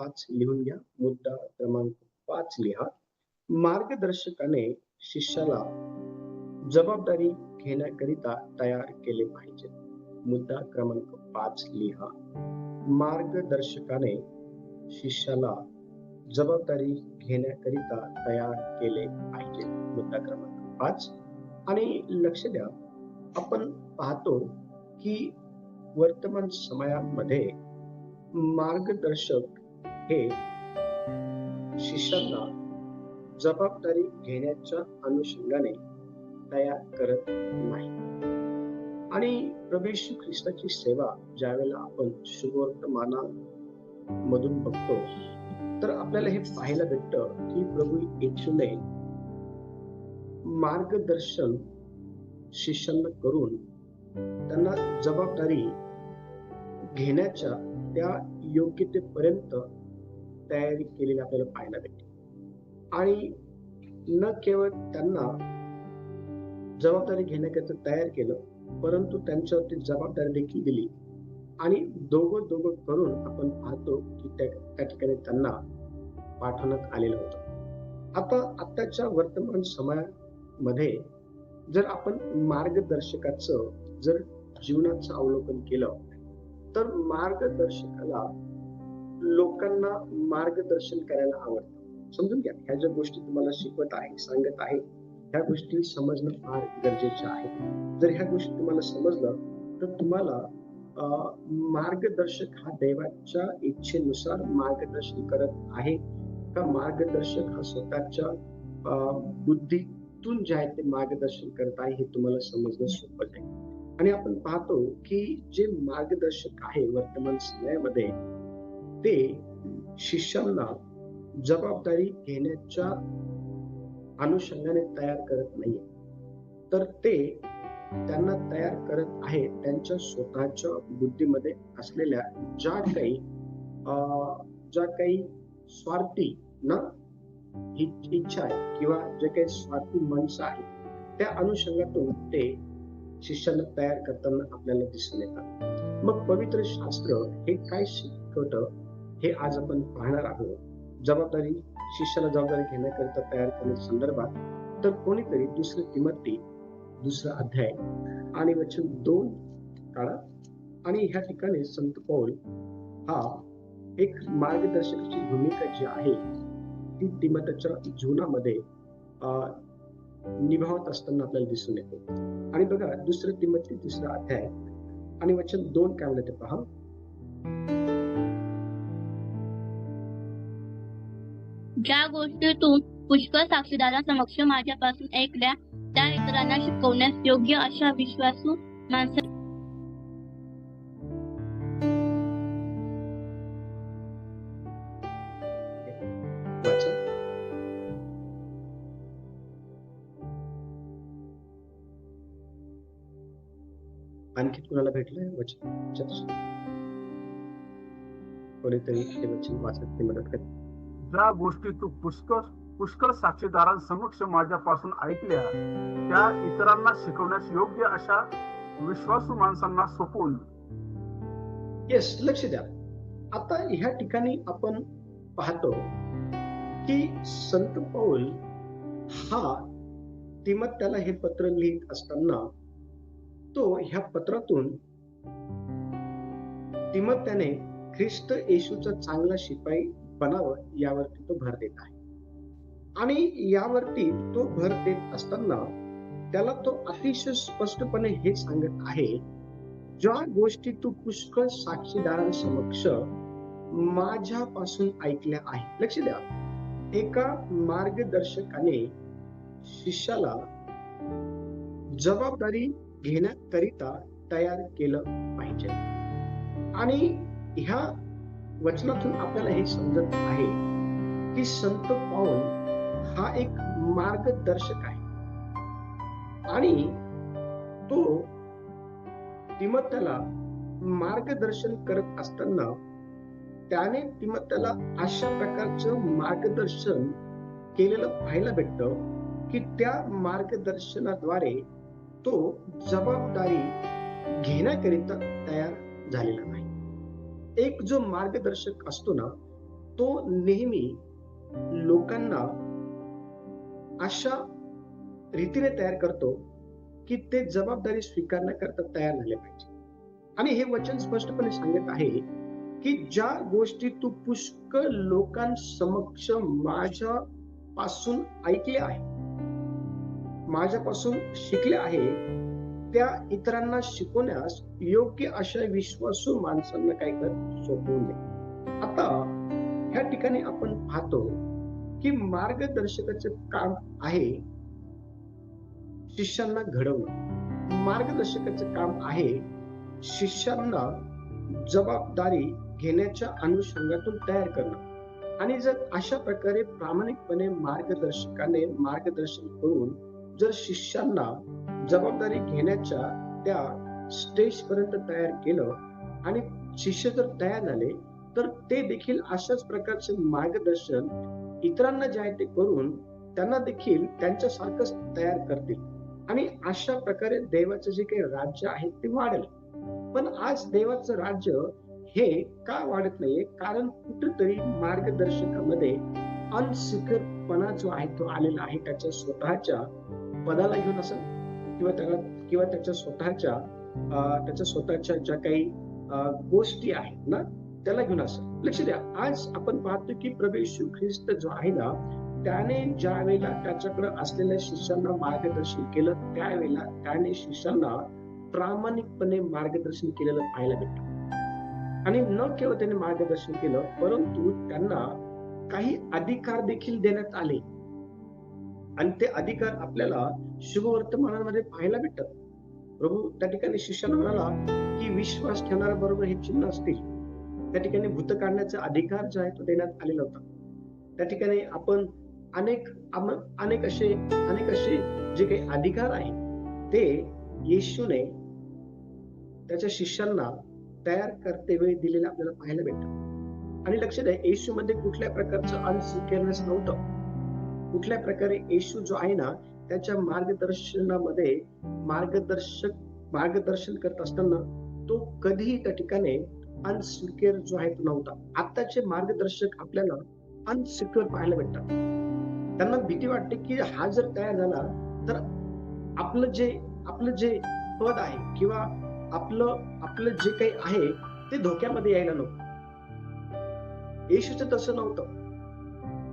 5 लिहून घ्या. मुद्दा क्रमांक 5 लिहा. मार्गदर्शकाने शिष्याला जबाबदारी घेण्याकरिता तयार केले पाहिजे. मुद्दा क्रमांक 5 लिहा. मार्गदर्शकाने शिष्याला जबाबदारी घेण्याकरिता तयार केले पाहिजे. मुद्दा क्रमांक 5. आणि लक्ष द्या, आपण पाहतो की वर्तमान समयामध्ये मार्गदर्शक हे शिष्यांना जबाबदारी घेण्याच्या अनुषंगाने तयार करत नाही. आणि प्रभू येशू ख्रिस्ताची सेवा ज्यावेळेला आपण शुभवर्तमाना मधून बघतो, तर आपल्याला हे पाहायला भेटतं की प्रभू येशूने मार्गदर्शन शिष्यांना करून त्यांना जबाबदारी घेण्याच्या त्या योग्यतेपर्यंत तयारी केलेली आपल्याला पाहायला भेटते. आणि न केवळ त्यांना जबाबदारी घेण्याकरिता तयार केलं, परंतु त्यांच्यावरती जबाबदारी देखील दिली. आणि दोघं करून आपण पाहतो की त्या ठिकाणी त्यांना पाठवण्यात आलेलं होतं. आताच्या वर्तमान समयामध्ये जर आपण मार्गदर्शकाचं जर जीवनाचं अवलोकन केलं, तर मार्गदर्शकाला लोकांना मार्गदर्शन करायला आवडतं. समजून घ्या, ह्या ज्या गोष्टी तुम्हाला शिकवत आहे, सांगत आहे, ह्या गोष्टी समजणं फार गरजेचं आहे. जर ह्या गोष्टी तुम्हाला समजलं, तर तुम्हाला मार्गदर्शक हा देवाच्या इच्छेनुसार मार्गदर्शन करत आहे का, मार्गदर्शक हा स्वतःच्या बुद्धीतून जे आहे ते मार्गदर्शन करत आहे, हे तुम्हाला समजणं सोपं आहे. आणि आपण पाहतो की जे मार्गदर्शक आहे वर्तमान समयामध्ये, ते शिष्यांना जबाबदारी घेण्याच्या अनुषंगाने तयार करत नाहीये, तर ते त्यांना तयार करत आहे त्यांच्या स्वतःच्या बुद्धीमध्ये असलेल्या ज्या काही स्वार्थी ना इच्छा आहे किंवा जे काही स्वार्थी माणसं आहे, त्या अनुषंगातून ते शिष्यांना तयार करताना आपल्याला दिसून येतात. मग पवित्र शास्त्र हे काय शिकवतं, हे आज आपण पाहणार आहोत. शिष्याला जबाबदारी घेण्याकरिता तयार करण्याच्या संदर्भात तर कोणीतरी 2 तिमोथी 2 अध्याय आणि वचन 2 काढा. आणि ह्या ठिकाणी संत पौल हा एक मार्गदर्शकाची भूमिका जी आहे ती तिमोथीच्या जीवनामध्ये निभावत असताना आपल्याला दिसून येते. आणि बघा, 2 तिमोथी 3 अध्याय आणि वचन 2 काय म्हणते पहा. ज्या गोष्टी तू पुष्कळ साक्षीदारांसमक्ष माझ्यापासून ऐकल्या, त्या इतरांना शिकवण्यास योग्य अशा विश्वासू माणसा आणखी कुणाला भेटलंय वचन? कोणीतरी हे वचन वाचत ते मदत करेल. ज्या गोष्टी तू पुष्कळ साक्षीदारांसमक्ष माझ्यापासून ऐकल्या, त्या इतरांना शिकवण्यास योग्य अशा विश्वासू माणसांना सोपवून. येस, लक्ष द्या. आता ह्या ठिकाणी आपण पाहतो की संत पौल हा तिमोथीला हे पत्र लिहित असताना तो ह्या पत्रातून तिमोथीने ख्रिस्त येशूचा चांगला शिपाई बनावं यावरती तो भर देत आहे. आणि यावरती तो भर देत असताना त्याला तो अतिशय स्पष्टपणे हे सांगत आहे, ज्या गोष्टी तू पुष्कळ साक्षीदारांसमक्ष माझ्यापासून ऐकल्या आहेत. लक्ष द्या, एका मार्गदर्शकाने शिष्याला जबाबदारी घेण्याकरिता तयार केलं पाहिजे. आणि ह्या वचनातून आपल्याला हे समजत आहे की संत पौल हा एक मार्गदर्शक आहे. आणि तो तिमोथीला मार्गदर्शन करत असताना त्याने तिमोथीला अशा प्रकारचं मार्गदर्शन केलेलं पाहायला भेटतं की त्या मार्गदर्शनाद्वारे तो जबाबदारी घेण्याकरिता तयार झालेला नाही. एक जो मार्गदर्शक असतो ना, तो नेहमी लोकांना अशा रीतीने तयार करतो की ते जबाबदारी स्वीकारण्याकरता तयार झाले पाहिजे. आणि हे वचन स्पष्टपणे सांगत आहे की ज्या गोष्टी तू पुष्कळ लोकांसमक्ष माझ्यापासून ऐकल्या आहे, माझ्यापासून शिकले आहे, त्या इतरांना शिकवण्यास योग्य अशा विश्वासू माणसांना काय कर, सोपवून दे. आता ह्या ठिकाणी आपण पाहतो की मार्गदर्शकाचे काम आहे शिष्यांना घडवणं. मार्गदर्शकाचे काम आहे शिष्यांना जबाबदारी घेण्याच्या अनुषंगातून तयार करणं. आणि जर अशा प्रकारे प्रामाणिकपणे मार्गदर्शकाने मार्गदर्शन करून जर शिष्यांना जबाबदारी घेण्याच्या त्या स्टेज पर्यंत तयार केलं आणि शिष्य जर तयार झाले तर ते देखील अशाच प्रकारचे मार्गदर्शन इतरांना जे आहे ते करून त्यांना देखील त्यांच्यासारखंच तयार करतील. आणि अशा प्रकारे देवाचं जे काही राज्य आहे ते वाढेल. पण आज देवाचं राज्य हे का वाढत नाहीये? कारण कुठेतरी मार्गदर्शकामध्ये अनसिक्युअरपणा जो आहे तो आलेला आहे. त्याच्या स्वतःच्या पदाला घेऊन असेल किंवा त्याच्या स्वतःच्या ज्या काही गोष्टी आहेत ना त्याला घेऊन असेल. लक्ष द्या, आज आपण पाहतो की प्रभू येशू ख्रिस्त जो आहे ना त्याने ज्या वेळेला त्याच्याकडे असलेल्या शिष्यांना मार्गदर्शन केलं त्यावेळेला त्याने शिष्यांना प्रामाणिकपणे मार्गदर्शन केलेलं पाहायला भेटतं. आणि न केवळ त्याने मार्गदर्शन केलं परंतु त्यांना काही अधिकार देखील देण्यात आले. आणि ते अधिकार आपल्याला शुभवर्तमानामध्ये पाहायला भेटतात. प्रभू त्या ठिकाणी शिष्याला म्हणाला की विश्वास ठेवणाऱ्या बरोबर हे चिन्ह असतील. त्या ठिकाणी भूत काढण्याचा अधिकार जो आहे तो देण्यात आलेला होता. त्या ठिकाणी आपण अनेक असे जे काही अधिकार आहे ते येशूने त्याच्या शिष्यांना तयार करते वेळी दिलेले आपल्याला पाहायला भेटतं. आणि लक्ष द्या, येशू मध्ये कुठल्या प्रकारचं अनसिक्युअरनेस नव्हतं. कुठल्या प्रकारे येशू जो आहे ना त्याच्या मार्गदर्शनामध्ये मार्गदर्शन करत असताना तो कधीही त्या ठिकाणी अनसिक्युअर जो आहे तो नव्हता. आताचे मार्गदर्शक आपल्याला अनसिक्युअर पाहायला भेटतात. त्यांना भीती वाटते की हा जर तयार झाला तर आपलं जे पद आहे किंवा आपलं जे काही आहे ते धोक्यामध्ये यायला नको. येशूचं तसं नव्हतं.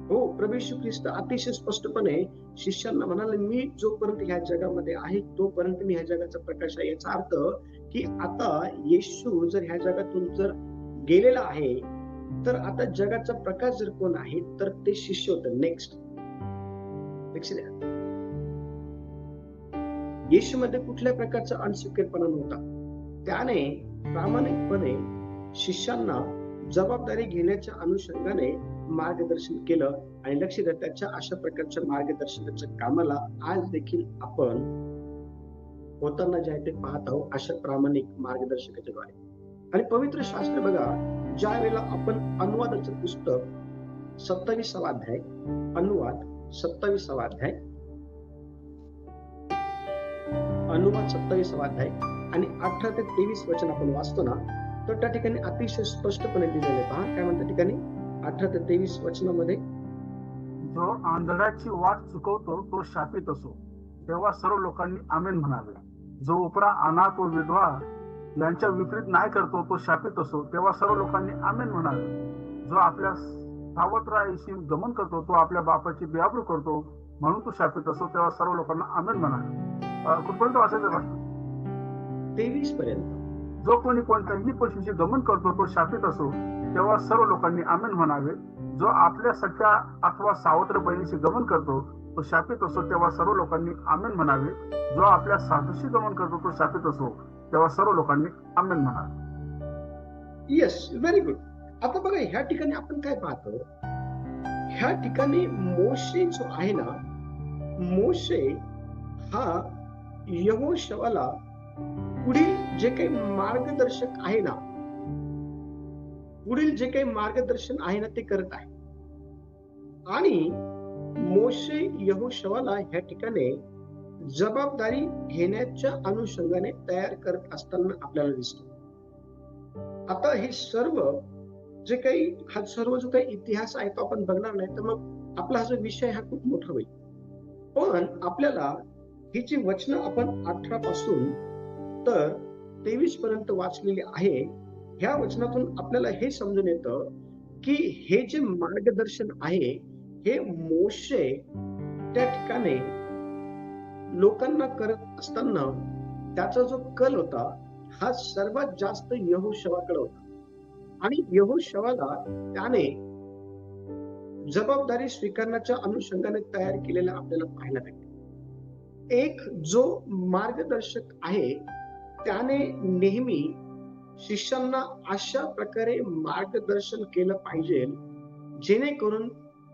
हो, प्रभू येशू ख्रिस्त अतिशय स्पष्टपणे शिष्यांना म्हणाले, मी जोपर्यंत ह्या जगामध्ये आहे तोपर्यंत मी ह्या जगाचा प्रकाश आहे. याचा अर्थ की आता येशू जर ह्या जगातून जर गेलेला आहे तर आता जगाचा प्रकाश जर कोण आहे तर ते शिष्य होतं. नेक्स्ट लक्ष द्या, येशू मध्ये कुठल्या प्रकारचा अनसिक्युअरपणा नव्हता. त्याने प्रामाणिकपणे शिष्यांना जबाबदारी घेण्याच्या अनुषंगाने मार्गदर्शन केलं. आणि लक्ष द्या, त्याच्या अशा प्रकारच्या मार्गदर्शनाच्या कामाला आज देखील आपण होताना जे आहे ते पाहत आहोत अशा प्रामाणिक मार्गदर्शकाच्या द्वारे. आणि पवित्र शास्त्र बघा, ज्या वेळेला आपण अनुवादाचं पुस्तक 27वा अध्याय, अनुवाद 27वा अध्याय आणि 18 ते 23 वचन आपण वाचतो ना तर त्या ठिकाणी अतिशय स्पष्टपणे दिलेले पहा काय म्हणतात ठिकाणी 18 ते 23 वचनामध्ये, जो आंधळ्याची वाट चुकवतो तो शापित असो, तेव्हा सर्व लोकांनी आमेन म्हणावे. जो उपरा अनाथ व विधवा यांच्या विपरीत न्याय करतो तो शापित असो, तेव्हा सर्व लोकांनी आमेन म्हणावे. जो आपल्या सावत्राईशी गमन करतो तो आपल्या बापाची बेआबरू करतो म्हणून तो शापित असो, तेव्हा सर्व लोकांना आमेन म्हणावे. कुठपर्यंत वाचायचं बघा, 23 पर्यंत. जो कोणी कोणत्याही पशुची गमन करतो तो शापित असो, तेव्हा सर्व लोकांनी आमेन म्हणावे. जो आपल्या सख्या अथवा सावत्र बहिणीशी गमन करतो तो शापित असो, तेव्हा सर्व लोकांनी आमेन म्हणावे. जो आपल्या सासूशी गमन करतो तो शापित असो, तेव्हा सर्व लोकांनी आमेन म्हणावे. Yes, very good. आता बघा, ह्या ठिकाणी आपण काय पाहतो, ह्या ठिकाणी मोशे जो आहे ना, मोशे हा यहोशवाला पुढील जे काही मार्गदर्शक आहे ना, पुढील जे काही मार्गदर्शन आहे ना ते करत आहे. आणि मोशे यहोशवाला ह्या ठिकाणी जबाबदारी घेण्याच्या अनुषंगाने तयार करत असताना आपल्याला दिसतो. आता हे सर्व जे काही हा सर्व जो काही इतिहास आहे तो आपण बघणार नाही, तर मग आपला हा जो विषय हा खूप मोठा होईल. पण आपल्याला ही जी वचनं आपण 18 पासून तर 23 पर्यंत वाचलेली आहे, ह्या वचनातून आपल्याला हे समजून येतं की हे जे मार्गदर्शन आहे, हे मोशे त्या ठिकाणी लोकांना करत असताना त्याचा जो कल होता, हा सर्वात जास्त यहोशवाकडे होता. आणि यहोशवाला त्याने जबाबदारी स्वीकारण्याच्या अनुषंगाने तयार केलेला आपल्याला पाहायला भेटतो. एक जो मार्गदर्शक आहे, त्याने नेहमी शिष्यांना अशा प्रकारे मार्गदर्शन केलं पाहिजे, जेणेकरून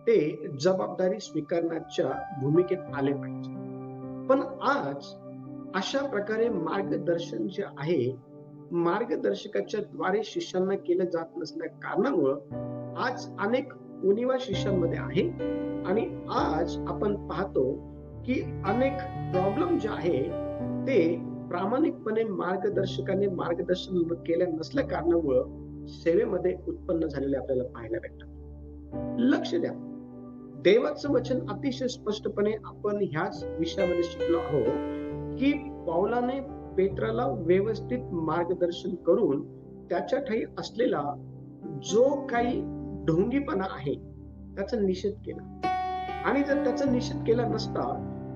ते जबाबदारी स्वीकारण्याच्या भूमिकेत आले पाहिजे. पण आज अशा प्रकारे मार्गदर्शन जे आहे, मार्गदर्शकाच्या द्वारे शिष्यांना केलं जात नसल्या कारणामुळं आज अनेक उणिवा शिष्यांमध्ये आहे. आणि आज आपण पाहतो की अनेक प्रॉब्लेम जे आहे ते प्रामाणिकपणे मार्गदर्शकाने मार्गदर्शन केल्या नसल्या कारणामुळं सेवेमध्ये उत्पन्न झालेले आपल्याला पाहायला भेटतात. लक्ष द्या, देवाचं वचन अतिशय स्पष्टपणे आपण ह्याच विषयामध्ये शिकलो आहोत की पौलाने पेत्राला व्यवस्थित मार्गदर्शन करून त्याच्या ठायी असलेला जो काही ढोंगीपणा आहे त्याचा निषेध केला. आणि जर त्याचा निषेध केला नसता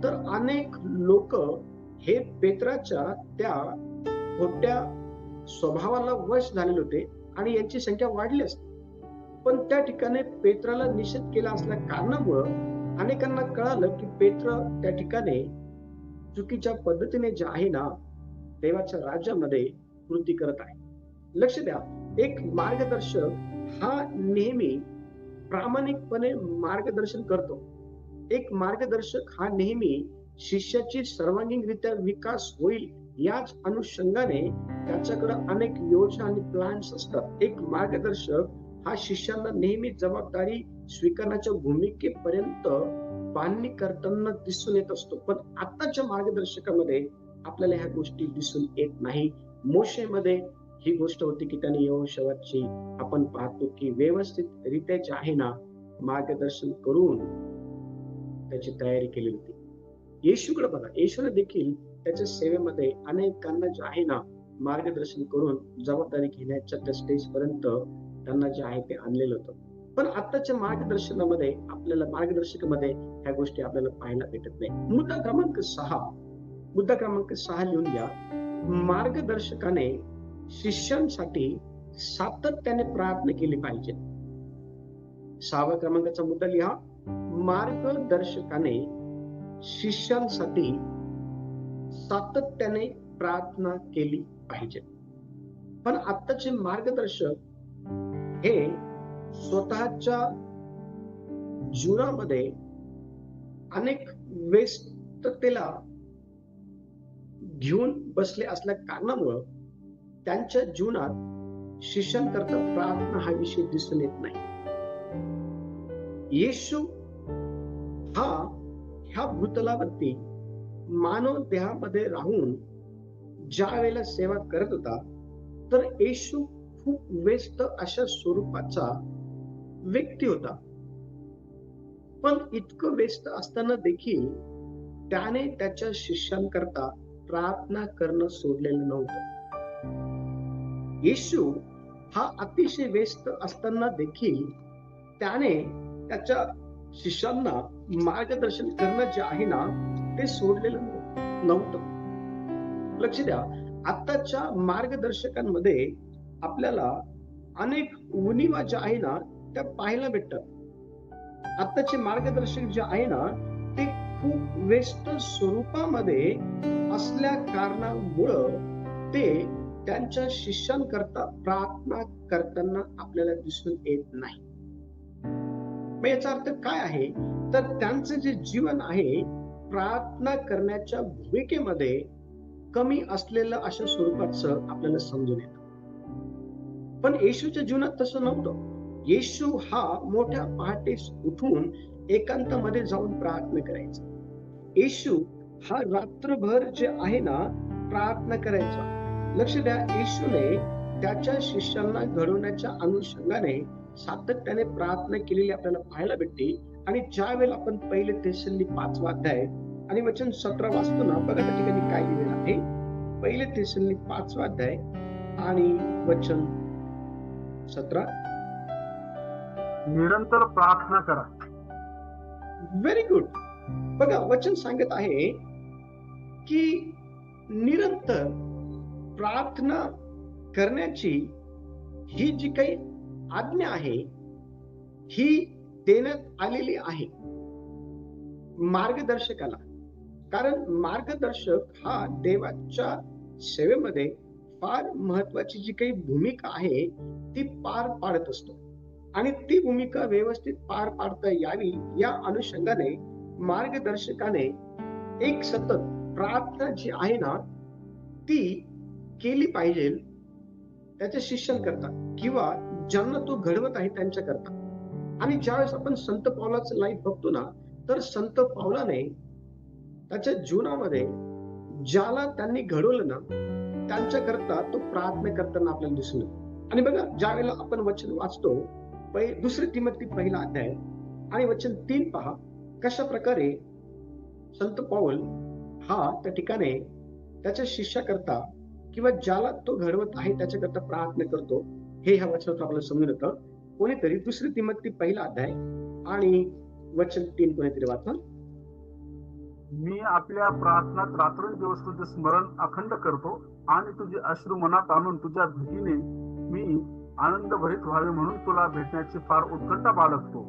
तर अनेक लोक हे पेत्राच्या त्या खोट्या स्वभावाला वश झालेले होते आणि यांची संख्या वाढली असती. पण त्या ठिकाणी पेत्राला निषेध केला असल्या कारणामुळं अनेकांना कळालं की पेत्र त्या ठिकाणी चुकीच्या पद्धतीने जे आहे ना, देवाच्या राज्यामध्ये कृती करत आहे. लक्ष द्या, एक मार्गदर्शक हा नेहमी प्रामाणिकपणे मार्गदर्शन करतो. एक मार्गदर्शक हा नेहमी शिष्याची सर्वांगीणरित्या विकास होईल याच अनुषंगाने त्याच्याकडे अनेक योजना आणि प्लॅन्स असतात. एक मार्गदर्शक हा शिष्यांना नेहमी जबाबदारी स्वीकारण्याच्या भूमिकेपर्यंत बांधणी करताना दिसून येत असतो. पण आताच्या मार्गदर्शकामध्ये आपल्याला ह्या गोष्टी दिसून येत नाही. मोशेमध्ये ही गोष्ट होती की त्याने यहोशवाची आपण पाहतो की व्यवस्थित रित्या जे आहे ना मार्गदर्शन करून त्याची तयारी केली होती. येशूकडे बघा, येशूने देखील त्याच्या सेवेमध्ये अनेकांना जे आहे ना मार्गदर्शन करून जबाबदारी घेण्याच्या त्या स्टेज पर्यंत त्यांना जे आहे ते आणलेलं होतं. पण आताच्या मार्गदर्शनामध्ये आपल्याला मार्गदर्शकामध्ये ह्या गोष्टी आपल्याला पाहायला भेटत नाही. मुद्दा क्रमांक 6 लिहून घ्या. मार्गदर्शकाने शिष्यांसाठी सातत्याने प्रार्थना केली पाहिजे. 6व्या क्रमांकाचा मुद्दा लिहा. मार्गदर्शकाने शिष्यांसाठी सातत्याने प्रार्थना केली पाहिजे. पण आताचे मार्गदर्शक हे स्वतःच्या जीवनामध्ये अनेक व्यस्ततेला घेऊन बसले असल्या कारणामुळं त्यांच्या जीवनात शिष्यांकरता प्रार्थना हा विषय दिसून येत नाही. येशू हा ह्या भूतलावरती मानव देहामध्ये राहून ज्या वेळेला सेवा करत होता, तर येशू खूप व्यस्त अशा स्वरूपाचा व्यक्ती होता. पण इतकं व्यस्त असताना देखील त्याने त्याच्या शिष्यांकरता प्रार्थना करणं सोडलेलं नव्हतं. येशू हा अतिशय व्यस्त असताना देखील त्याने त्याच्या शिष्यांना मार्गदर्शन करणं जे आहे ना ते सोडलेलं नव्हतं. लक्ष द्या, आताच्या मार्गदर्शकांमध्ये आपल्याला अनेक उणिवा ज्या आहे ना त्या पाहायला भेटतात. आताचे मार्गदर्शक जे आहे ना ते खूप व्यस्त स्वरूपामध्ये असल्या कारणामुळं ते त्यांच्या शिष्यांकरता प्रार्थना करताना आपल्याला दिसून येत नाही. मग याचा अर्थ काय आहे, तर त्यांचं जे जीवन आहे प्रार्थना करण्याच्या भूमिकेमध्ये कमी असलेलं अशा स्वरूपाचं आपल्याला समजून येतं. पण येशूच्या जीवनात तसं नव्हतं. येशू हा मोठ्या पहाटेस उठून एकांतामध्ये जाऊन प्रार्थना करायचा. येशू हा रात्रभर जे आहे ना प्रार्थना करायचा. लक्ष द्या, येशूने त्याच्या शिष्यांना घडवण्याच्या अनुषंगाने सातत्याने प्रार्थना केलेली आपल्याला पाहायला भेटते. आणि ज्या वेळेला आपण पहिले थेसलोनिकी 5 अध्याय आणि वचन 17 वाचतो ना, बघा त्या ठिकाणी काय लिहिलेलं आहे. पहिले थेसलोनिकी 5 अध्याय आणि वचन 17. निरंतर प्रार्थना करा. Very good. बघा वचन सांगत आहे की निरंतर प्रार्थना करण्याची ही जी काही आज्ञा आहे ही देण्यात आलेली आहे मार्गदर्शकाला. कारण मार्गदर्शक हा देवाच्या सेवेमध्ये फार महत्वाची जी काही भूमिका आहे ती पार पाडत असतो. आणि ती भूमिका व्यवस्थित पार पाडता यावी या अनुषंगाने मार्गदर्शकाने एक सतत प्रार्थना जी आहे ना ती केली पाहिजे त्याच्या शिष्यांकरता किंवा ज्यांना तो घडवत आहे त्यांच्याकरता. आणि ज्यावेळेस आपण संत पौलाचं लाईफ बघतो ना, तर संत पौलाने त्याच्या जीवनामध्ये ज्याला त्यांनी घडवलं ना त्यांच्याकरता तो प्रार्थना करताना आपल्याला दिसून येतो. आणि बघा ज्या वेळेला आपण वचन वाचतो 2 तिमोथी 1 अध्याय आणि वचन 3 पहा कशा प्रकारे संत पौल हा त्या ठिकाणी त्याच्या शिष्याकरता किंवा ज्याला तो घडवत आहे त्याच्याकरता प्रार्थना करतो. हे ह्या वचनात आपल्याला समजून येतं. कोणीतरी 2 तिमोथी 1 अध्याय आणि वचन 3 कोणीतरी वाचा. मी आपल्या प्रार्थनात रात्रंदिवस तुझे स्मरण अखंड करतो आणि तुझे अश्रू मनात आणून तुझ्या भीतीने मी आनंद भरीत व्हावे म्हणून तुला भेटण्याची फार उत्कंठा बाळगतो.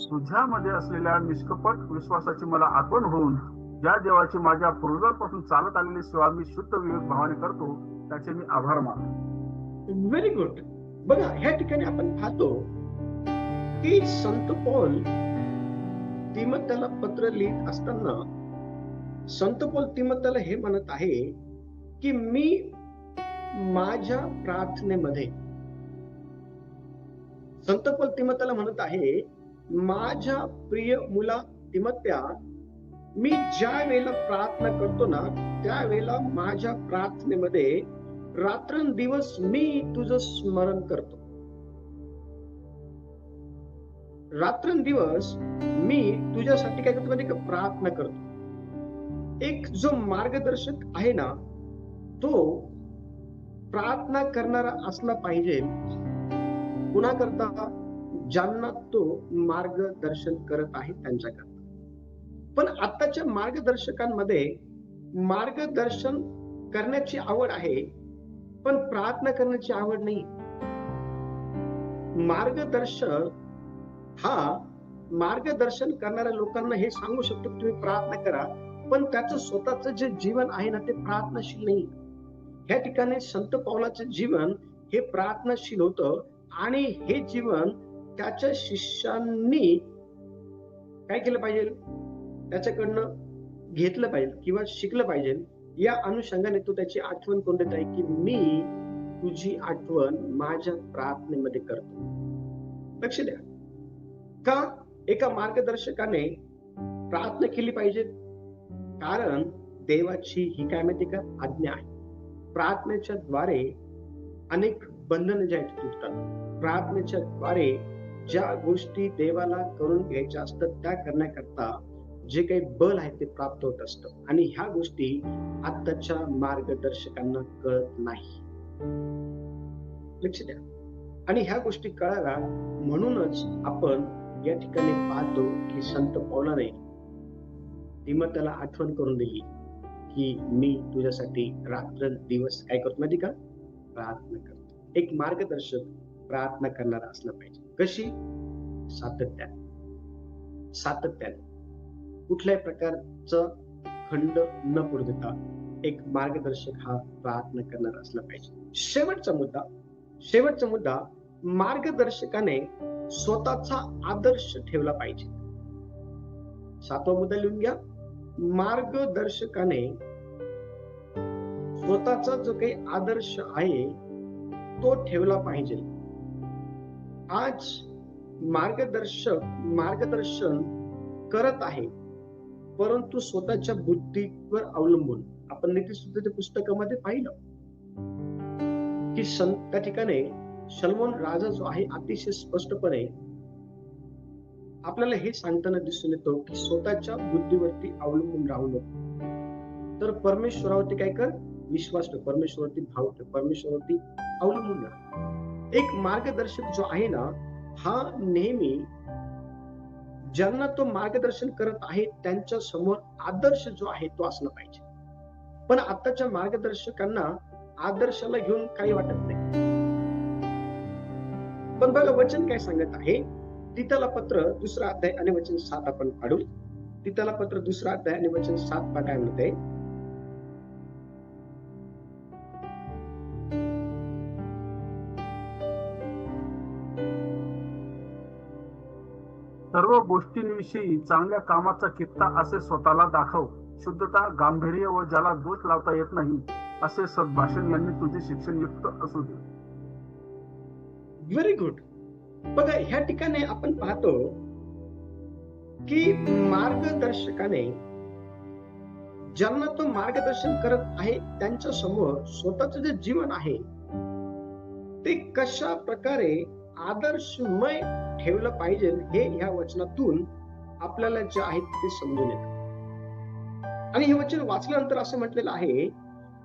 तुझ्यामध्ये असलेल्या निष्कपट विश्वासाची मला आठवण होऊन ज्या देवाची माझ्या पूर्वजांपासून चालत आलेली सेवा मी शुद्ध विवेक भावाने करतो त्याचे मी आभार मानतो. Very good. बघा ह्या ठिकाणी आपण पाहतो की संत पौल तिमोथेला पत्र लिहित असताना संत पौल तिमोथेला हे म्हणत आहे की मी माझ्या प्रार्थनेमध्ये संत पौल तिमोथेला म्हणत आहे माझ्या प्रिय मुला तिमोथ्या मी ज्या वेळेला प्रार्थना करतो ना त्यावेळेला माझ्या प्रार्थनेमध्ये रात्रंदिवस मी तुझं स्मरण करतो. रात्रंदिवस मी तुझ्यासाठी काय करतो माहिती का प्रार्थना करतो. एक जो मार्गदर्शक आहे ना तो प्रार्थना करणारा असला पाहिजे. कुणाकरता? ज्यांना तो मार्गदर्शन करत आहे त्यांच्याकरता. पण आताच्या मार्गदर्शकांमध्ये मार्गदर्शन करण्याची आवड आहे पण प्रार्थना करण्याची आवड नाही. मार्गदर्शक हा मार्गदर्शन करणाऱ्या लोकांना हे सांगू शकतो की तुम्ही प्रार्थना करा पण त्याचं स्वतःच जे जीवन आहे ना ते प्रार्थनाशील नाही. ह्या ठिकाणी संत पौलाचं जीवन हे प्रार्थनाशील होतं आणि हे जीवन त्याच्या शिष्यांनी काय केलं पाहिजे त्याच्याकडनं घेतलं पाहिजे किंवा शिकलं पाहिजे. या अनुषंगाने तो त्याची आठवण करून देत आहे की मी तुझी आठवण माझ्या प्रार्थनेमध्ये करतो. लक्ष द्या. का एका मार्गदर्शकाने प्रार्थना केली पाहिजे? कारण देवाची ही काय माहिती का आज्ञा आहे. प्रार्थनेच्या द्वारे अनेक बंधने जे आहेत तुटतात. प्रार्थनेच्या द्वारे ज्या गोष्टी देवाला करून घ्यायच्या असतात त्या करण्याकरता जे काही बल आहे ते प्राप्त होत असतं आणि ह्या गोष्टी आताच्या मार्गदर्शकांना कळत नाही. लक्ष द्या. आणि ह्या गोष्टी कळाव्या म्हणूनच आपण या ठिकाणी पाहतो की संत पौलाने तिमोथेला आठवण करून दिली की मी तुझ्यासाठी रात्र दिवस काय करतो माहिती का प्रार्थना करतो. एक मार्गदर्शक प्रार्थना करणारा असला पाहिजे. कशी? सातत्याने. सातत्याने कुठल्याही प्रकारचं खंड न पडू देता एक मार्गदर्शक हा प्रार्थना करणारा असला पाहिजे. शेवटचा मुद्दा मार्गदर्शकाने स्वतःचा आदर्श ठेवला पाहिजे. 7वा मुद्दा लिहून घ्या. मार्गदर्शकाने स्वतःचा जो काही आदर्श आहे तो ठेवला पाहिजे. आज मार्गदर्शन करत आहे परंतु स्वतःच्या बुद्धीवर अवलंबून. आपण नीतिसूत्रच्या पुस्तकामध्ये पाहिलं की त्या ठिकाणी सलमोन राजा जो आहे अतिशय स्पष्टपणे आपल्याला हे सांगताना दिसून येतो की स्वतःच्या बुद्धीवरती अवलंबून राहू नको, तर परमेश्वरावरती काय कर, विश्वास ठेव, परमेश्वरावरती भाव ठेव, परमेश्वरावरती अवलंबून राहा. एक मार्गदर्शक जो आहे ना, हा नेहमी ज्यांना तो मार्गदर्शन करत आहे त्यांच्या समोर आदर्श जो आहे तो असला पाहिजे. पण आताच्या मार्गदर्शकांना आदर्शाला घेऊन काही वाटत नाही. पण बघा वचन काय सांगत आहे, तीतला पत्र 2 अध्याय आणि वचन 7 आपण काढू. तीतला पत्र 2 अध्याय आणि वचन 7 पहा काय म्हणते. सर्व गोष्टींविषयी चांगल्या कामाचा कित्ता असे स्वतःला दाखव. शुद्धता, गांभीर्य व ज्याला दोष लावता येत नाही असे सद्भाषण यांनी तुझे शिक्षण युक्त असू दे. Very good. बघा ह्या ठिकाणी आपण पाहतो की मार्गदर्शकाने ज्यांना तो मार्गदर्शन करत आहे त्यांच्या समोर स्वतःच जे जीवन आहे ते कशा प्रकारे आदर्शमय ठेवलं पाहिजे हे ह्या वचनातून आपल्याला जे आहे ते समजून येतं. आणि हे वचन वाचल्यानंतर असं म्हटलेलं आहे,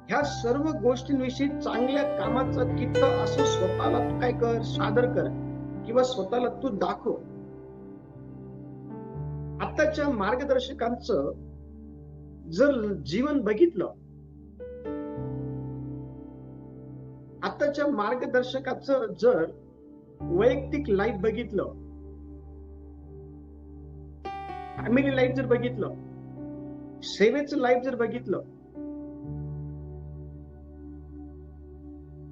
ह्या सर्व गोष्टींविषयी चांगल्या कामाचा कित्ता असं स्वतःला तू काय कर, सादर कर किंवा स्वतःला तू दाखव. आताच्या मार्गदर्शकांचं जर जीवन बघितलं, आताच्या मार्गदर्शकाचं जर वैयक्तिक लाईफ बघितलं, फॅमिली लाईफ जर बघितलं, सेवेचं लाईफ जर बघितलं,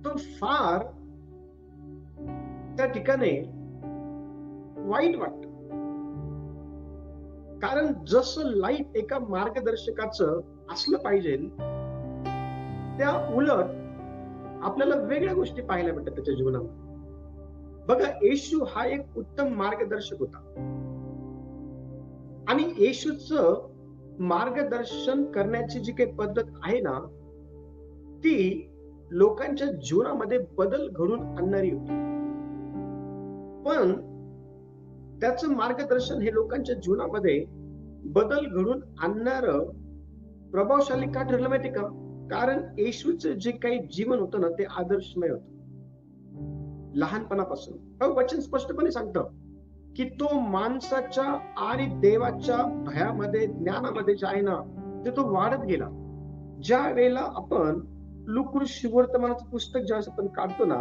तर फार त्या ठिकाणी वाईट वाटत. कारण जसं लाईफ एका मार्गदर्शकाचं असलं पाहिजे त्या उलट आपल्याला वेगळ्या गोष्टी पाहायला भेटतात त्याच्या जीवनामध्ये. बघा येशू हा एक उत्तम मार्गदर्शक होता आणि येशूचं मार्गदर्शन करण्याची जी काही पद्धत आहे ना, ती लोकांच्या जीवनामध्ये बदल घडून आणणारी होती. पण त्याचं मार्गदर्शन हे लोकांच्या जीवनामध्ये बदल घडून आणणारं प्रभावशाली का ठरलं माहिती का? कारण येशूचं जे काही जीवन होतं ना ते आदर्शमय होतं. लहानपणापासून वचन स्पष्टपणे सांगतं की तो माणसाच्या आणि देवाच्या भयामध्ये, ज्ञानामध्ये जे आहे ना ते तो वाढत गेला. ज्या वेळेला आपण लुकरूस शुभवर्तमानाचं पुस्तक ज्यावेळेस आपण काढतो ना,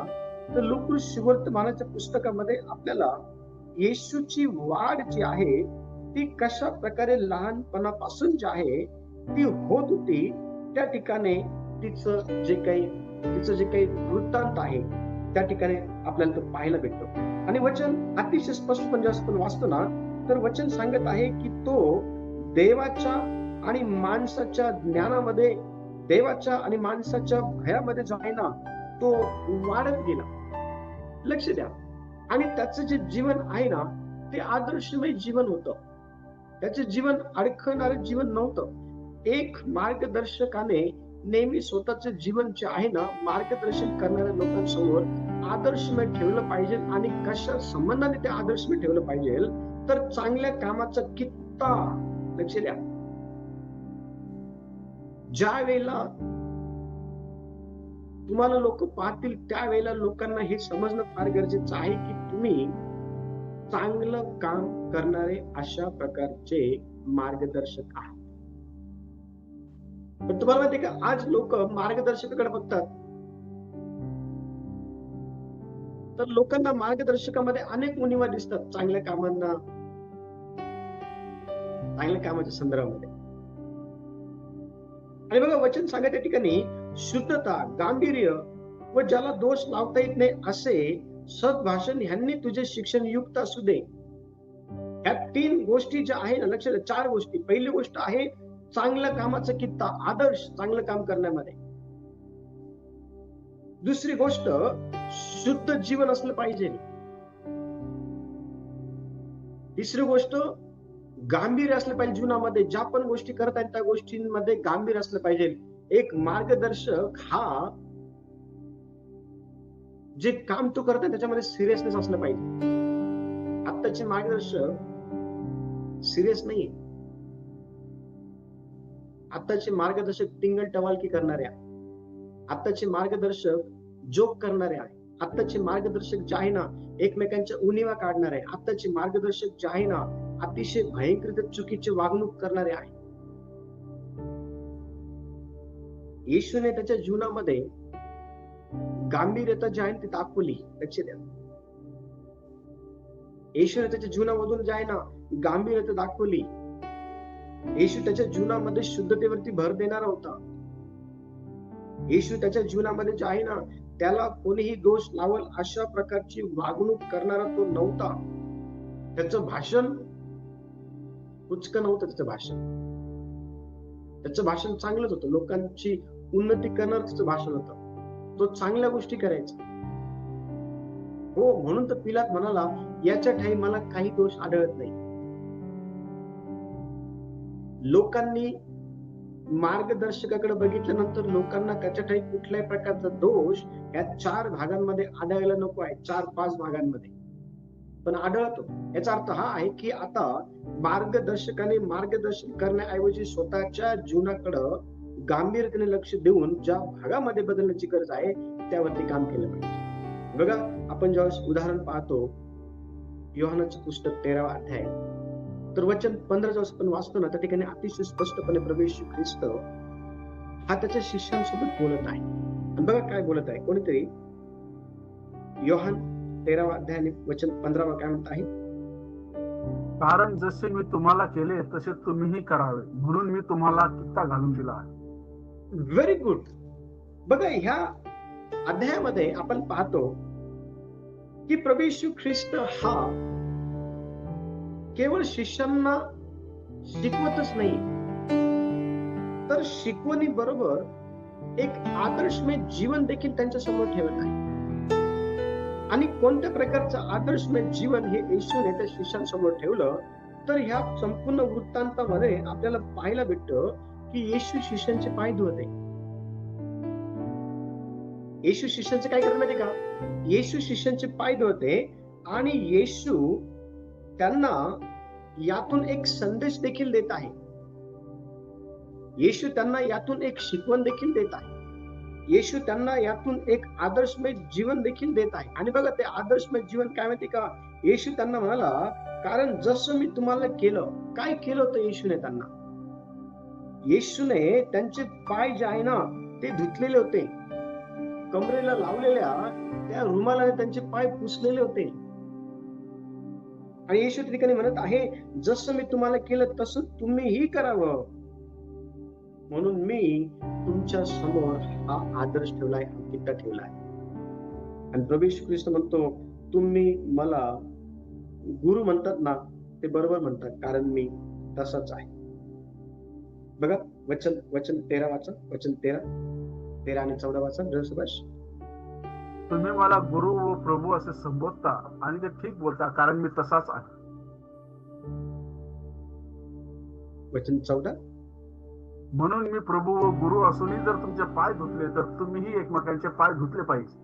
तर लुकरूस शुभवर्तमानाच्या पुस्तकामध्ये आपल्याला येशूची वाढ जी आहे ती कशा प्रकारे लहानपणापासून जी आहे ती होत होती, त्या ठिकाणी तिचं जे काही वृत्तांत आहे त्या ठिकाणी आपल्याला तो पाहायला भेटतो. आणि वचन अतिशय स्पष्टपणे जेव्हा आपण वाचतो ना, तर वचन सांगत आहे की तो देवाच्या आणि माणसाच्या ज्ञानामध्ये, देवाच्या आणि माणसाच्या भयामध्ये जो आहे ना तो वाढत गेला. लक्ष द्या. आणि त्याचं जे जीवन आहे ना ते आदर्शमय जीवन होतं. त्याचे जीवन अडखळणारं जीवन नव्हतं. एक मार्गदर्शकाने नेहमी स्वतःचं जीवन जे आहे ना मार्गदर्शन करणाऱ्या लोकांसमोर आदर्शमय ठेवलं पाहिजे. आणि कशा संबंधाने ते आदर्शमय ठेवलं पाहिजे, तर चांगल्या कामाचा कित्ता. लक्ष द्या. ज्या वेळेला तुम्हाला लोक पाहतील त्यावेळेला लोकांना हे समजणं फार गरजेचं आहे की तुम्ही चांगलं काम करणारे अशा प्रकारचे मार्गदर्शक आहात. पण तुम्हाला माहिती का, आज लोक मार्गदर्शकाकडे बघतात तर लोकांना मार्गदर्शकामध्ये अनेक उणिवा दिसतात चांगल्या कामांना, चांगल्या कामाच्या संदर्भामध्ये. आणि बघा वचन सांगत त्या ठिकाणी शुद्धता, गांभीर्य व ज्याला दोष लावता येत नाही असे सद्भाषण ह्यांनी तुझे शिक्षण युक्त असू दे. ह्या 3 गोष्टी ज्या आहे ना, लक्षात द्या, 4 गोष्टी. पहिली गोष्ट आहे चांगल्या कामाचा कित्ता, आदर्श चांगलं काम करण्यामध्ये. दुसरी गोष्ट शुद्ध जीवन असलं पाहिजे. तिसरी गोष्ट गांभीर्य असलं पाहिजे जीवनामध्ये. ज्या पण गोष्टी करत आहेत त्या गोष्टींमध्ये गांभीर्य असलं पाहिजे. एक मार्गदर्शक हा जे काम तू करतोय त्याच्यामध्ये सिरियसनेस असलं पाहिजे. आत्ताचे मार्गदर्शक सिरियस नाहीये. आत्ताचे मार्गदर्शक टिंगल टवालकी करणारे आहे. आत्ताचे मार्गदर्शक जोक करणारे आहे. आत्ताचे मार्गदर्शक जे आहे ना एकमेकांच्या उणिवा काढणारे आहे. आत्ताचे मार्गदर्शक जे आहे ना अतिशय भयंकर चुकीची वागणूक करणारे आहे. येशूने त्याच्या जीवनामध्ये गांभीर्यता जी आहे ती दाखवली. लक्ष द्या, येशूने त्याच्या जीवनामधून जे आहे ना गांभीर्यता दाखवली. येशू त्याच्या जीवनामध्ये शुद्धतेवरती भर देणारा होता. येशू त्याच्या जीवनामध्ये जे आहे ना त्याला कोणीही दोष लावल अशा प्रकारची वागणूक करणारा तो नव्हता. त्याचं भाषण उचक नव्हतं. त्याचं भाषण चांगलंच होतं. लोकांची उन्नती करणार त्याचं भाषण होतं. तो चांगल्या गोष्टी करायचा. हो, म्हणून तर पिलात म्हणाला याच्या ठाई मला काही दोष आढळत नाही. लोकांनी मार्गदर्शकाकडे बघितल्यानंतर लोकांना त्याच्या ठाई कुठल्याही प्रकारचा दोष या 4 भागांमध्ये आढळायला नको आहे. 4-5 भागांमध्ये पण आढळतो. याचा अर्थ हा आहे की आता मार्गदर्शकाने मार्गदर्शन करण्याऐवजी स्वतःच्या जीवनाकडे गांभीर्याने लक्ष देऊन ज्या भागामध्ये बदलण्याची गरज आहे त्यावरती काम केलं पाहिजे. बघा, आपण ज्यावेळेस उदाहरण पाहतो योहानाचं पुस्तक 13वा अध्याय तर वचन 15 ज्यावेळेस आपण वाचतो ना त्या ठिकाणी अतिशय स्पष्टपणे प्रभू येशू ख्रिस्त हा त्याच्या शिष्यांसोबत बोलत आहे. आणि बघा काय बोलत आहे. कोणीतरी योहान 13वा अध्याय आणि वचन 15 काय म्हणत आहे. कारण जसे मी तुम्हाला केले तसे तुम्हीही करावे म्हणून मी तुम्हाला कित्ता घालून दिला आहे. Very good. बघा, ह्या अध्यायामध्ये आपण पाहतो की प्रभू येशू ख्रिस्त हा केवळ शिष्यांना शिकवतच नाही तर शिकवणी बरोबर एक आदर्शमय जीवन देखील त्यांच्या समोर ठेवत आहे. आणि कोणत्या प्रकारचं आदर्शमय जीवन हे येशूने त्या शिष्यांसमोर ठेवलं तर ह्या संपूर्ण वृत्तांतामध्ये आपल्याला पाहायला भेटतं की येशू शिष्यांचे पाय धुवते. येशू शिष्यांचे काय करत माहिती का. येशू शिष्यांचे पाय धुवते आणि येशू त्यांना यातून एक संदेश देखील देत आहे. येशू त्यांना यातून एक शिकवण देखील देत आहे. येशू त्यांना यातून एक आदर्शमय जीवन देखील देत आहे. आणि बघा, ते आदर्शमय जीवन काय माहिती का. येशू त्यांना म्हणाला कारण जसं मी तुम्हाला केलं. काय केलं होतं येशूने त्यांना. येशूने त्यांचे पाय जे आहे ना ते धुतलेले होते. कमरेला लावलेल्या त्या रुमालाने त्यांचे पाय पुसलेले होते. आणि येशू त्या ठिकाणी म्हणत आहे जसं मी तुम्हाला केलं तसं तुम्हीही करावं म्हणून मी तुमच्या समोर हा आदर्श ठेवलाय, हा कित्ता ठेवलाय. आणि प्रभू येशू ख्रिस्त म्हणतो तुम्ही मला गुरु म्हणतात ना ते बरोबर म्हणतात कारण मी तसाच आहे. बघा, वचन 13 वाचा. वचन 13 आणि 14 वाचा. सुभाष, तुम्ही मला गुरु व प्रभू असे संबोधता आणि ते ठीक बोलता कारण मी तसाच आहे. वचन 14 म्हणून मी प्रभू व गुरु असूनही जर तुमचे पाय धुतले तर तुम्हीही एकमेकांचे पाय धुतले पाहिजे.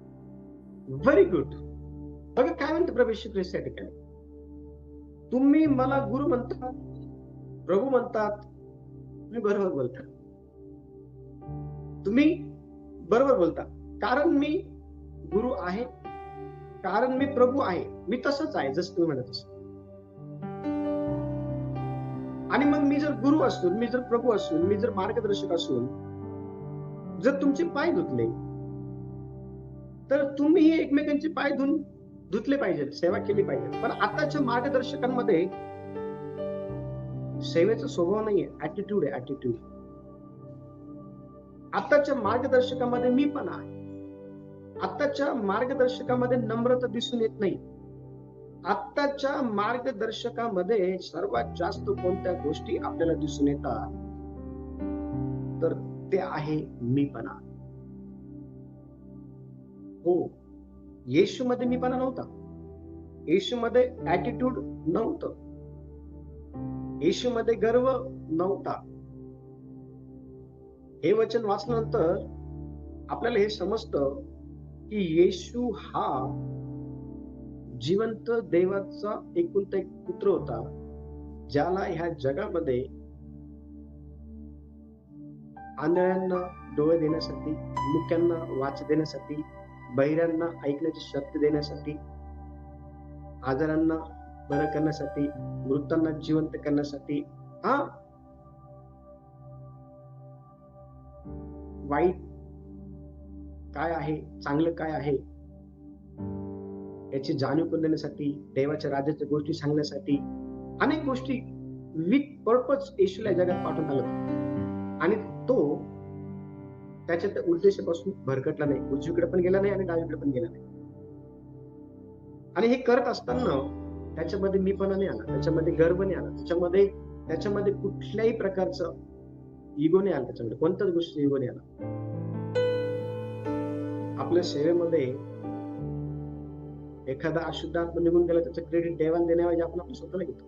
Very good. बघा काय म्हणते प्रभू येशू ख्रिस्त या ठिकाणी. तुम्ही मला गुरु म्हणतात, प्रभू म्हणतात. तुम्ही बरोबर बोलता. तुम्ही बरोबर बोलता कारण मी गुरु आहे, कारण मी प्रभू आहे. मी तसंच आहे जसं तुम्ही म्हणत असता. आणि मग मी जर गुरु असून, मी जर प्रभू असून, मी जर मार्गदर्शक असून जर तुमचे पाय धुतले तर तुम्हीही एकमेकांचे पाय धुतले पाहिजेत, सेवा केली पाहिजे. पण आताच्या मार्गदर्शकांमध्ये सेवेचा स्वभाव नाहीये, ऍटिट्यूड आहे. ऍटिट्यूड. आताच्या मार्गदर्शकामध्ये मी पण आहे. आताच्या मार्गदर्शकामध्ये नम्रता दिसून येत नाही. आताच्या मार्गदर्शकामध्ये सर्वात जास्त कोणत्या गोष्टी आपल्याला दिसून येतात तर ते आहे मीपणा. हो, येशूमध्ये मीपणा नव्हता. येशूमध्ये ऍटिट्यूड नव्हतं. येशूमध्ये गर्व नव्हता. हे वचन वाचल्यानंतर आपल्याला हे समजतं की येशू हा जिवंत देवाचा एकुलता एक पुत्र होता, ज्याला ह्या जगामध्ये आंधळ्यांना डोळे देण्यासाठी, मुक्यांना वाच देण्यासाठी, बहिऱ्यांना ऐकण्याची शक्ती देण्यासाठी, आजारांना बरं करण्यासाठी, मृतांना जिवंत करण्यासाठी, हा वाईट काय आहे, चांगलं काय आहे याची जाणीव करून देण्यासाठी, देवाच्या राज्याच्या गोष्टी सांगण्यासाठी, अनेक गोष्टी विथ पर्पज येशूला जगात पाठवून आलं. आणि तो त्याच्या त्या उद्देशापासून भरकटला नाही, उजवीकडे पण गेला नाही आणि डावीकडे पण गेला नाही. आणि हे करत असताना त्याच्यामध्ये मीपणा नाही आला, त्याच्यामध्ये गर्व नाही आला, त्याच्यामध्ये कुठल्याही प्रकारचं इगो नाही आला, त्याच्यामध्ये कोणत्याच गोष्टी इगो नाही आला. आपल्या सेवेमध्ये एखादा अशुद्ध आत्मा निघून गेला, त्याचं क्रेडिट देवाला देण्याऐवजी आपण आपल्या स्वतःला घेतो.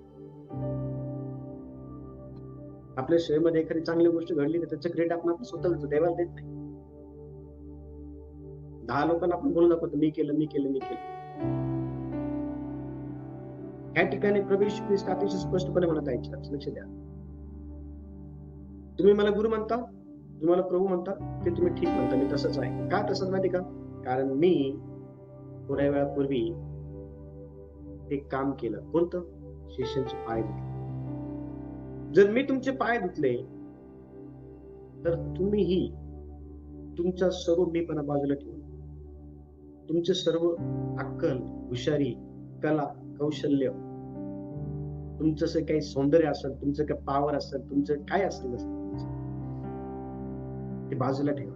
आपल्या सेवेमध्ये एखादी चांगली गोष्ट घडली तर त्याचं क्रेडिट आपण आपल्या स्वतःला देतो, देवाला देत नाही. 10 लोकांना आपण बोलू दाखवतो, मी केलं. ह्या ठिकाणी प्रभू येशू ख्रिस्त अतिशय स्पष्टपणे म्हणत आहे, लक्ष द्या. तुम्ही मला गुरु म्हणता, तुम्हाला प्रभू म्हणता, ते तुम्ही ठीक म्हणता, मी तसंच आहे. का तसंच माहिती का? कारण मी थोड्या वेळापूर्वी एक काम केलं. कोणतं? शिष्यांचे पाय धुतले. जर मी तुमचे पाय धुतले तर तुम्हीही तुमचा सर्व मीपणा बाजूला ठेवून, तुमचे सर्व अक्कल, हुशारी, कला, कौशल्य, तुमचं जे काही सौंदर्य असेल, तुमचं काही पॉवर असेल, तुमचं काय असेल ते बाजूला ठेवा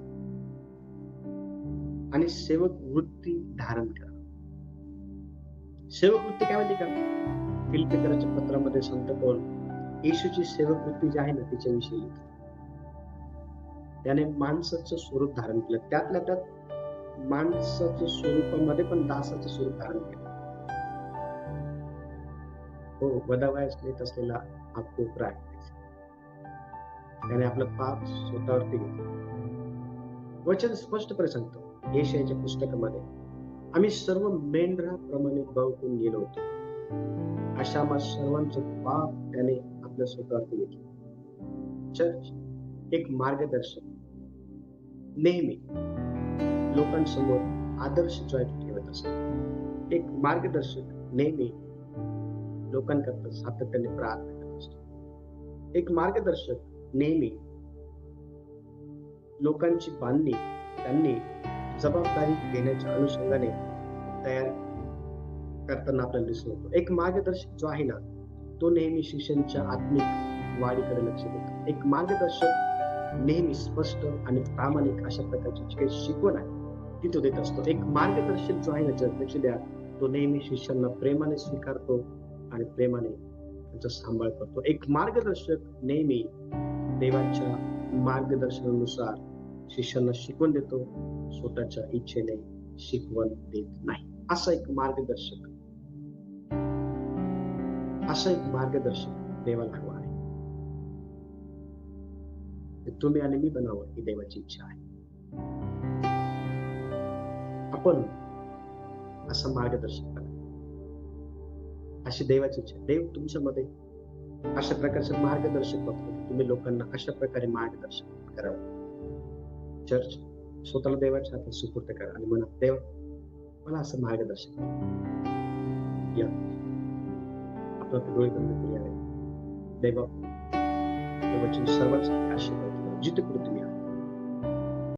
आणि सेवक वृत्ती धारण करा. सेवक वृत्ती काय माहिती का? फिलिप्पियराच्या पत्रामध्ये संत पौल येशूची सेवक वृत्ती जी आहे ना, तिच्याविषयी लिहितो. त्याने माणसाचं स्वरूप धारण केलं, त्यातल्या त्यात माणसाच्या स्वरूपामध्ये पण दासाचं स्वरूप धारण केलं. हो, वदावयास नेत असलेला हा कोपरा आहे. त्याने आपलं पाप स्वतःवरती घेतलं. वचन स्पष्टपणे सांगतो यशायाच्या पुस्तकामध्ये, आम्ही सर्व मेंढराप्रमाणे बळकून गेलो होतो, अशा आम्हा सर्वांचं पाप त्याने आपल्या स्वतःवरती घेतलं. चर्च एक मार्गदर्शक नेहमी लोकांसमोर आदर्श ठेवत असतो. एक मार्गदर्शक नेहमी लोकांकरता सातत्याने प्रार्थना करत असतो. एक मार्गदर्शक नेहमी लोकांची बांधणी त्यांनी जबाबदारी घेण्याच्या अनुषंगाने तयार करताना आपल्याला दिसून येतो. एक मार्गदर्शक जो आहे ना, तो नेहमी शिष्यांच्या आत्मिक वाढीकडे लक्ष देतो. एक मार्गदर्शक नेहमी स्पष्ट आणि प्रामाणिक अशा प्रकारची जी काही शिकवण आहे ती तो देत असतो. एक मार्गदर्शक जो आहे ना, लक्ष द्या, तो नेहमी शिष्यांना प्रेमाने स्वीकारतो आणि प्रेमाने त्यांचा सांभाळ करतो. एक मार्गदर्शक नेहमी देवाच्या मार्गदर्शनानुसार शिष्यांना शिकवण देतो, स्वतःच्या इच्छेने शिकवण देत नाही. असा एक मार्गदर्शक देवाला हवा आहे. तुम्ही आणि मी बनावं ही देवाची इच्छा आहे. आपण असं मार्गदर्शक करा, अशी देवाची इच्छा. देव तुमच्यामध्ये अशा प्रकारचे मार्गदर्शक बघतो. तुम्ही लोकांना अशा प्रकारे मार्गदर्शन करावं. चर्च स्वतःला देवाच्या हातात सुपूर्द करा आणि म्हणा, देव मला असं मार्गदर्शन करा. या आपलं डोळे बंद करूया. देवा वचन सर्वांसाठी आशीर्वाद, जिथे कुठे तुम्ही